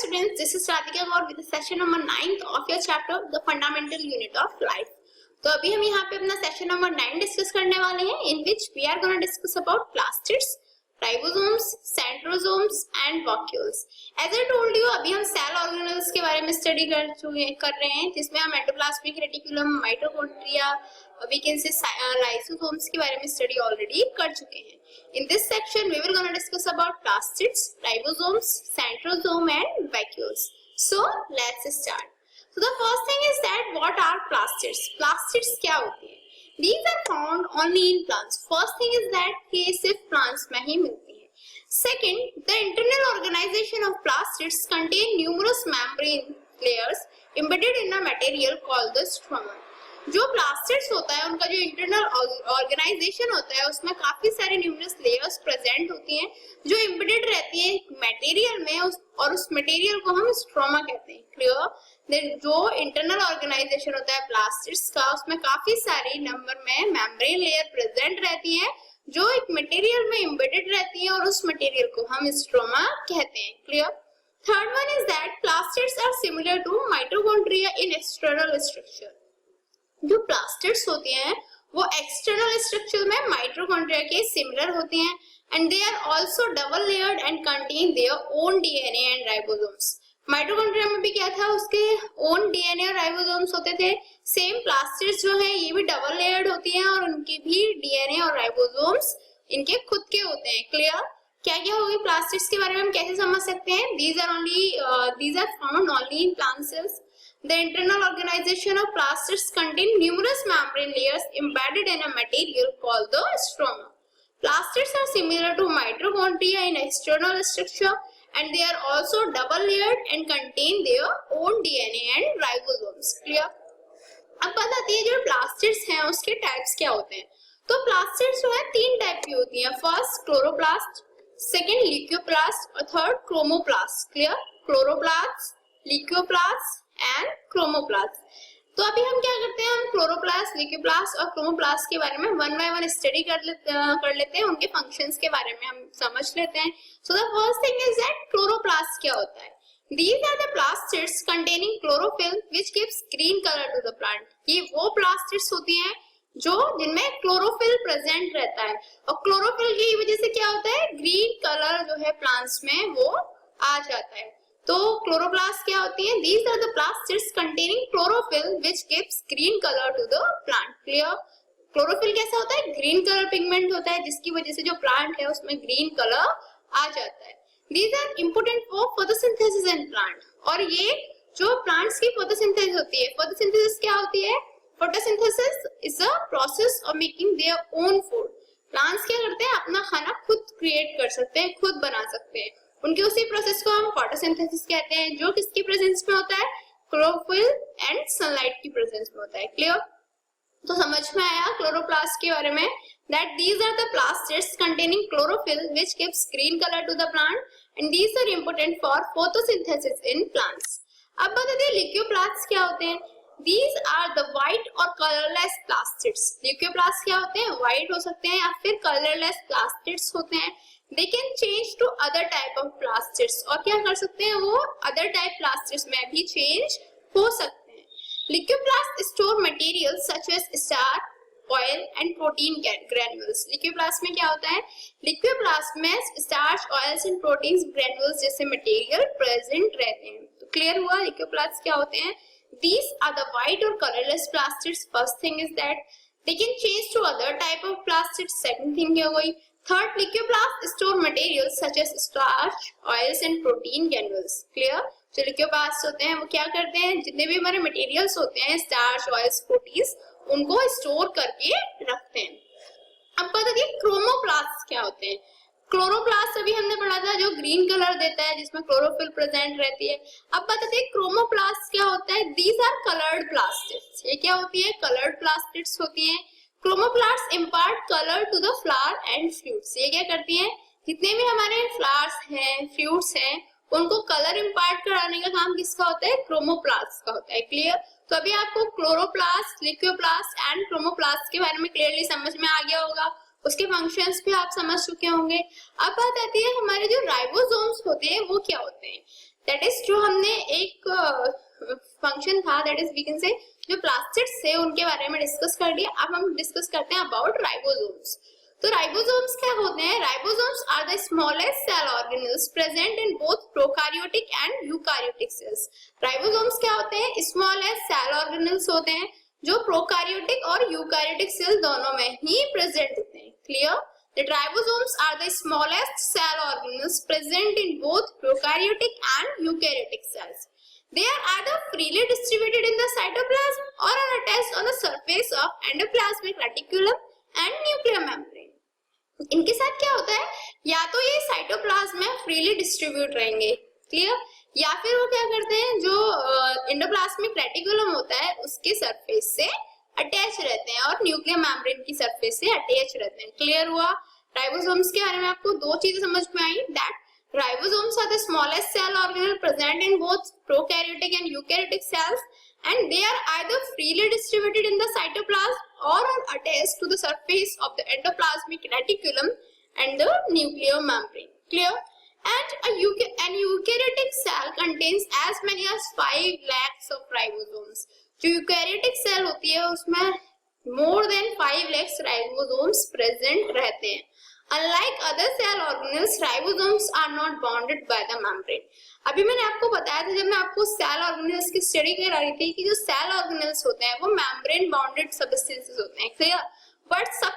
students, this is Radhika Gaur with the session number 9th of your chapter The Fundamental Unit of Life. तो अभी हम यहाँ पे अपना सेशन नंबर 9 डिस्कस करने वाले हैं in which we are going to discuss about plastids, ribosomes, centrosomes and vacuoles. As I told you, अभी हम सेल ऑर्गेनेल्स के बारे में स्टडी कर रहे हैं जिसमें हम endoplasmic reticulum, mitochondria, we can say lysosomes के बारे में स्टडी ऑलरेडी कर चुके हैं. In this section, we will gonna discuss about plastids, ribosomes, centrosome and vacuoles. So let's start. So the first thing is that what are plastids? Plastids क्या होती है? These are found only in plants. First thing is that ये सिर्फ plants में ही मिलती है. Second, the internal organization of plastids contain numerous membrane layers embedded in a material called the stroma. जो plastids होता है उनका जो इंटरनल ऑर्गेनाइजेशन होता है उसमें काफी सारे न्यूमरस लेयर्स प्रेजेंट होती हैं जो एम्बेडेड रहती है मटेरियल में और उस मटेरियल को हम स्ट्रोमा कहते हैं. क्लियर? देन जो इंटरनल ऑर्गेनाइजेशन होता है प्लास्टिड्स का उसमें काफी सारी नंबर में मेम्ब्रेन लेयर प्रेजेंट रहती है जो एक मटेरियल में एम्बेडेड रहती है और उस मटेरियल को हम स्ट्रोमा कहते हैं. Clear? Third one is that plastids are similar to mitochondria in external structure. जो प्लास्टिड्स होती हैं वो एक्सटर्नल स्ट्रक्चर में माइटोकॉन्ड्रिया के सिमिलर होती हैं and they are also double layered and contain their own DNA and ribosomes. Mitochondria में भी क्या था, उसके ओन डीएनए और राइबोसोम्स होते थे. सेम प्लास्टिड्स जो है ये भी डबल लेयर्ड होती हैं और उनकी भी डीएनए और राइबोसोम्स इनके खुद के होते हैं. क्लियर? क्या क्या होगी प्लास्टिड्स के बारे में हम कैसे समझ सकते हैं? these are found only in plant cells. The internal organization of plastids contain numerous membrane layers embedded in a material called the stroma. Plastids are similar to mitochondria in external structure and they are also double layered and contain their own DNA and ribosomes. Clear? अब बात आती है जो plastids हैं उसके types क्या होते हैं. तो plastids जो है तीन टाइप की होती हैं. फर्स्ट क्लोरोप्लास्ट, सेकेंड लिक्योप्लास्ट और third chromoplast. Clear? Chloroplast, leucoplast and chromoplast. तो अभी हम क्या करते हैं, हम क्लोरोप्लास्ट, लिक्योप्लास्ट और क्रोमोप्लास्ट के बारे में वन बाय वन स्टडी कर लेते हैं. उनके फंक्शंस के बारे में हम समझ लेते हैं. So the first thing is that chloroplast क्या होता है. These are the plastids containing chlorophyll which gives green color to the plant. ये वो plastids होती हैं जो जिनमें क्लोरोफिल प्रेजेंट रहता है और क्लोरोफिल की वजह से क्या होता है, ग्रीन कलर जो है प्लांट्स में वो आ जाता है. तो क्लोरोप्लास्ट क्या होती है? These are the plastids containing chlorophyll which gives green color to the plant. Clear? Chlorophyll कैसा होता है? ग्रीन कलर पिगमेंट होता है जिसकी वजह से जो प्लांट है उसमें ग्रीन कलर आ जाता है. These are important for photosynthesis in plant. और ये जो प्लांट्स की फोटोसिंथेसिस होती है, फोटोसिंथेसिस क्या होती है? Photosynthesis is a process of making their own food. Plants क्या करते हैं, अपना खाना खुद क्रिएट कर सकते हैं, खुद बना सकते हैं. उनके उसी प्रोसेस को हम फोटोसिंथेसिस कहते हैं जो किसकी प्रेजेंस में होता है? क्लोरोफिल एंड सनलाइट की प्रेजेंस में होता है. क्लियर? तो समझ में आया क्लोरोप्लास्ट के बारे में that these are the plastids containing chlorophyll which gives green color to the plant and these are important for photosynthesis in plants. अब बताते हैं लिक्योप्लास्ट क्या होते हैं. These are the white और colorless plastids. लिक्योप्लास्ट क्या होते हैं? white हो सकते हैं या फिर colorless plastids होते हैं. They can change to other type of plastids. और क्या कर सकते हैं, वो other type plastids में भी change हो सकते हैं. Liquioplast store materials such as starch, oil and protein granules. Liquioplast में क्या होता है? Liquioplast में starch, oils and proteins granules जैसे material present रहते हैं. तो clear हुआ liquioplast क्या होते हैं? These are the white or colorless plastids. First thing is that they can change to other type of plastids. Second thing क्या हुई? Third, liquioplast store materials such as starch, oils and protein granules. Clear? जो लिक्योप्लास्ट होते हैं वो क्या करते हैं, जितने भी हमारे मटेरियल्स होते हैं स्टार्च, ऑयल्स, प्रोटीन्स, उनको स्टोर करके रखते हैं. अब बताइए क्रोमोप्लास्ट क्या होते हैं. क्लोरोप्लास्ट अभी हमने पढ़ा था जो ग्रीन कलर देता है जिसमें क्लोरोफिल प्रेजेंट रहती है. अब बताइए क्रोमोप्लास्ट क्या होता है. These are coloured plastids. ये क्या होती है? कलर्ड प्लास्टिड्स होती हैं. Chromoplast impart colour to the flower and fruits. ये क्या करती हैं, जितने भी हमारे फ्लावर्स हैं, फ्रूट्स हैं, उनको कलर इम्पार्ट कराने का काम किसका होता है? क्रोमोप्लास्ट का होता है. क्लियर? तो अभी आपको क्लोरोप्लास्ट, लिक्योप्लास्ट एंड क्रोमोप्लास्ट के बारे में क्लियरली समझ में आ गया होगा. उसके फंक्शंस भी आप समझ चुके होंगे. अब बात आती है हमारे जो राइबोसोम्स होते हैं वो क्या होते हैं. दैट इज जो हमने एक फंक्शन था, that is we can say जो प्लास्टिड्स थे उनके बारे में डिस्कस कर लिया। अब हम डिस्कस करते हैं अबाउट राइबोसोम्स। तो राइबोसोम्स क्या होते हैं? Ribosomes are the smallest cell organelles present in both prokaryotic and eukaryotic cells. Ribosomes क्या होते हैं? स्मॉलेस्ट सेल ऑर्गेनेल्स होते हैं जो प्रोकैरियोटिक और यूकैरियोटिक सेल दोनों में ही प्रेजेंट होते हैं। Clear? The ribosomes are the smallest cell organelles present in both prokaryotic and eukaryotic cells. They are either freely distributed in the cytoplasm or are attached on the surface of endoplasmic reticulum and nuclear membrane. इनके साथ क्या होता है? या तो ये cytoplasm में freely distribute रहेंगे, क्लियर, या फिर वो क्या करते हैं, जो एंडोप्लाज्मिक रेटिकुलम होता है उसके सरफेस से अटैच रहते हैं और न्यूक्लियर मेम्ब्रेन की सरफेस से अटैच रहते हैं। क्लियर हुआ? राइबोसोम्स के बारे में आपको दो चीजें समझ में आई, that ribosomes are the smallest cell organelle present in both prokaryotic and eukaryotic cells and they are either freely distributed in the cytoplasm or are attached to the surface of the endoplasmic reticulum and the nuclear membrane. Clear? And an eukaryotic cell contains as many as 5 lakhs of ribosomes. जो eukaryotic cell होती है उसमें more than 5 lakhs ribosomes present रहते हैं। Unlike other cell organelles, ribosomes are not bounded by the membrane. अभी मैंने आपको बताया था जब मैं आपको सेल ऑर्गेनेल्स की स्टडी करा रही थी कि जो सेल ऑर्गेनेल्स होते हैं वो मेम्ब्रेन बाउंडेड सब्सटेंसेस होते हैं। क्लियर? बट सब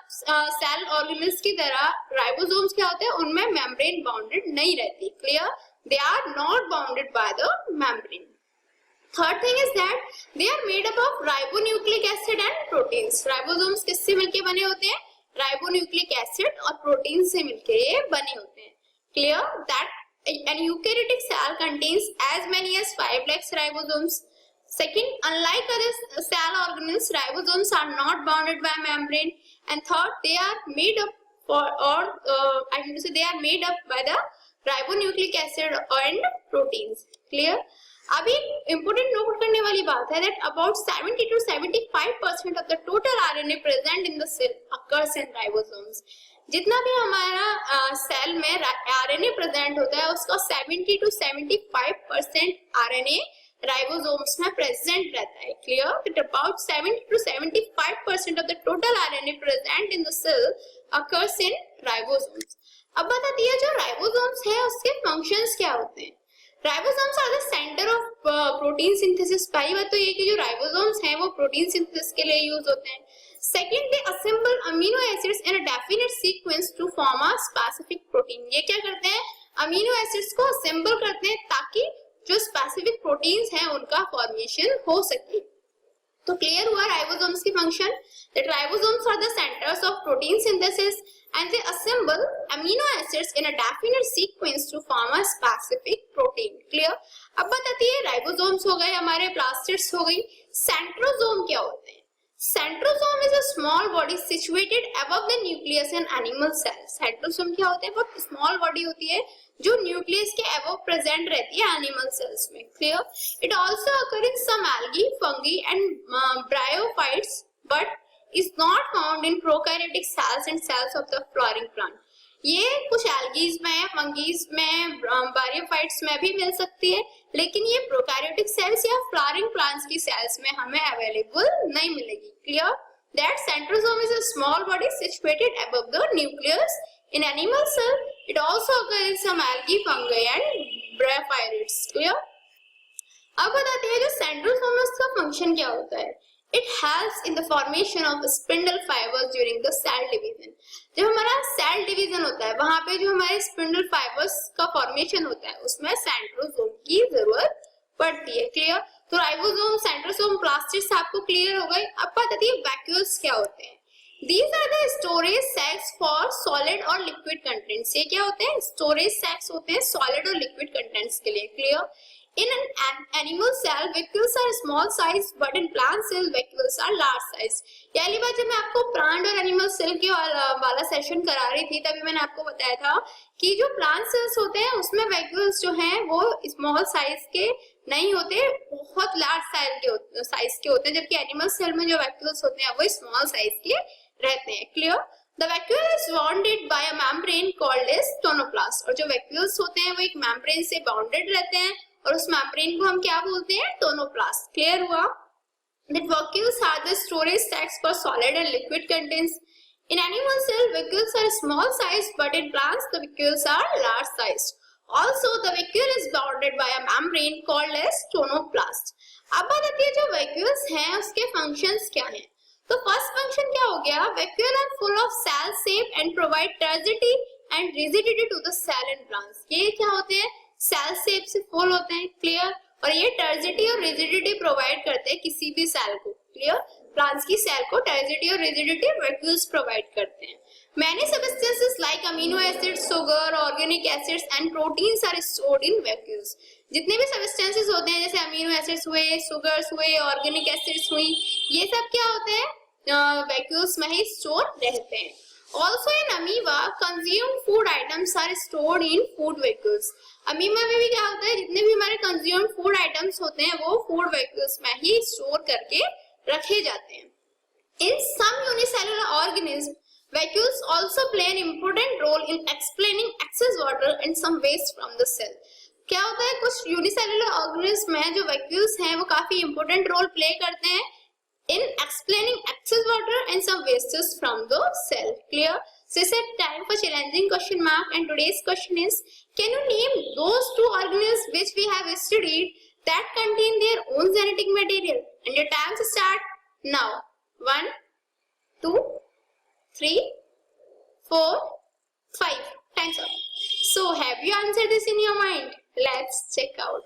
सेल ऑर्गेनेल्स की तरह राइबोसोम्स क्या होते हैं, उनमें मेम्ब्रेन बाउंडेड नहीं रहती। Clear? They are not bounded by the membrane. Third thing is that they are made up of ribonucleic acid and proteins. Ribosomes किससे मिलके बने होते हैं? राइबोन्यूक्लिक एसिड और प्रोटीन से मिलके ये बने होते हैं। Clear? That an eukaryotic cell contains as many as 5 lakhs ribosomes. Second, unlike other cell organelles, ribosomes are not bounded by membrane. And third, they are made up I mean to say they are made up by the ribonucleic acid and proteins. Clear? अभी important note करने वाली बात है that about 70 to 75% of the total RNA present in the cell occurs in ribosomes. जितना भी हमारा cell में RNA present होता है उसका 70 to 75% आरएनए राइबोसोम्स में प्रेजेंट रहता है। Clear? That about 70 to 75% of the total RNA present in the cell occurs in ribosomes. अब बताती है जो राइबोसोम्स है उसके फंक्शंस क्या होते हैं। Ribosomes are the centre of protein synthesis. पहली बात तो ये कि जो राइबोसोम्स हैं वो प्रोटीन सिंथेसिस के लिए यूज होते हैं। Second, they assemble amino acids in a definite sequence to form a specific protein. ये क्या करते हैं? अमीनो एसिड्स को असेंबल करते हैं ताकि जो स्पेसिफिक प्रोटीन्स हैं उनका फॉर्मेशन हो सके। तो क्लियर हुआ राइबोसोम्स की function, that ribosomes are the centres of protein synthesis and they assemble amino acids in a definite sequence to form a specific protein. Clear? अब बताती है राइबोसोम्स हो गए हमारे, प्लास्टिड्स हो गई, सेंट्रोसोम क्या होते हैं? Centrosome is a small body situated above the nucleus in animal cells. Centrosome क्या होते हैं? बहुत स्मॉल बॉडी होती है जो न्यूक्लियस के अबव प्रेजेंट रहती है एनिमल सेल्स में। Clear? It also occur in some algae, fungi and bryophytes but is not found in prokaryotic cells and cells of the flowering plant. ये कुछ एल्गीज में, फंगीज में, ब्रायोफाइट्स में भी मिल सकती है, लेकिन ये प्रोकैरियोटिक सेल्स या फ्लावरिंग प्लांट्स की सेल्स में हमें अवेलेबल नहीं मिलेगी। Clear? That centrosome is a small body situated above the nucleus in animal cell. It also occur in some algae, fungi and bryophytes. Clear? अब बताते हैं जो सेंट्रोसोम का फंक्शन क्या होता है। It helps in the formation of the spindle fibers during the cell division. जब हमारा सेल डिवीजन होता है वहां पे जो हमारे स्पिंडल फाइबर्स का फॉर्मेशन होता है उसमें सेंट्रोसोम की जरूरत पड़ती है। क्लियर? तो राइबोसोम, सेंट्रोसोम, प्लास्टिड्स आपको क्लियर हो गए। अब बात आती है वैक्यूल्स क्या होते हैं। These are the storage sacs for solid और liquid contents. ये क्या होते हैं? स्टोरेज सैक्स होते हैं सॉलिड और लिक्विड कंटेंट्स के लिए। Clear? In an animal cell, vacuoles are small size, but in plant cell, vacuoles are large size. यानी बात जब मैं आपको प्लांट और एनिमल सेल के वाला सेशन करा रही थी तभी मैंने आपको बताया था कि जो प्लांट सेल्स होते हैं उसमें वैक्यूल्स जो हैं वो स्मॉल साइज के नहीं होते, बहुत लार्ज साइज के होते हैं, जबकि एनिमल सेल में जो वैक्यूल्स होते हैं वो स्मॉल साइज के रहते हैं। Clear? The vacuole is bounded by a membrane called as tonoplast. और जो vacuoles होते हैं वो एक membrane से bounded रहते हैं और उस मेम्ब्रेन को हम क्या बोलते हैं? टोनोप्लास्ट। क्लियर हुआ? That vacuoles are the storage sacs for solid and liquid contents. In animal cell, vacuoles are small sized, but in plants, the vacuoles are large sized. Also, the vacuole is bounded by a membrane called as tonoplast. अब बात आती है जो vacuoles हैं उसके functions क्या हैं? तो first function क्या हो गया? Vacuoles are full of cell shape and provide turgidity and rigidity to the cell in plants. ये क्या होते हैं? Cell shape से full होते हैं. Clear? और ये टर्जिडिटी और रिजिडिटी प्रोवाइड करते हैं किसी भी सेल को. क्लियर? प्लांट्स की सेल को टर्जिडिटी और रिजिडिटी वैक्यूल्स प्रोवाइड करते हैं. Many substances like amino acids, sugar, organic acids and proteins are stored in vacuoles. जितने भी substances होते हैं जैसे अमीनो एसिड्स हुए, sugars हुए, organic acids हुई, ये सब क्या होते हैं? वैक्यूल्स में ही स्टोर रहते हैं. Also in amoeba, consumed food items are stored in food vacuoles. Amoeba में भी क्या होता है? जितने भी हमारे consumed food items होते हैं वो food vacuoles में ही स्टोर करके रखे जाते हैं. In some unicellular organisms, vacuoles also play an important role in explaining excess water and some waste from the cell. क्या होता है? कुछ यूनिसेलुलर ऑर्गेनिज्म में जो वैक्यूल्स हैं वो काफी इंपॉर्टेंट रोल प्ले करते हैं in explaining excess water and some wastes from the cell. Clear? So it's time for challenging question mark, and today's question is, can you name those two organisms which we have studied that contain their own genetic material? And your time to start now. 1, 2, 3, 4, 5. Time's up. So have you answered this in your mind? Let's check out.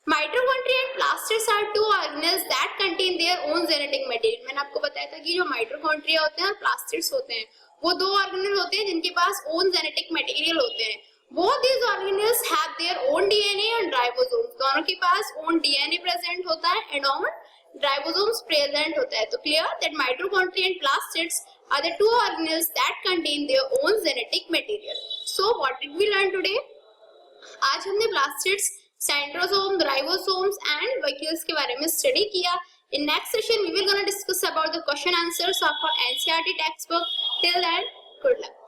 Mitochondria and plastids are two organelles that contain their own genetic material. मैंने आपको बताया था कि जो mitochondria होते हैं और plastids होते हैं वो दो ऑर्गेनेल होते हैं जिनके पास ओन जेनेटिक मटेरियल होते हैं. Both these organelles have their own DNA and ribosomes. दोनों के पास own DNA present होता है and own ribosomes present होता है. तो clear that mitochondria and plastids are the two organelles that contain their own genetic material. So what did we learn today? आज हमने plastids, centrosome, ribosomes and vacuoles के बारे में स्टडी किया. In next session we will gonna discuss about the question answers of our NCERT text book. Till then good luck.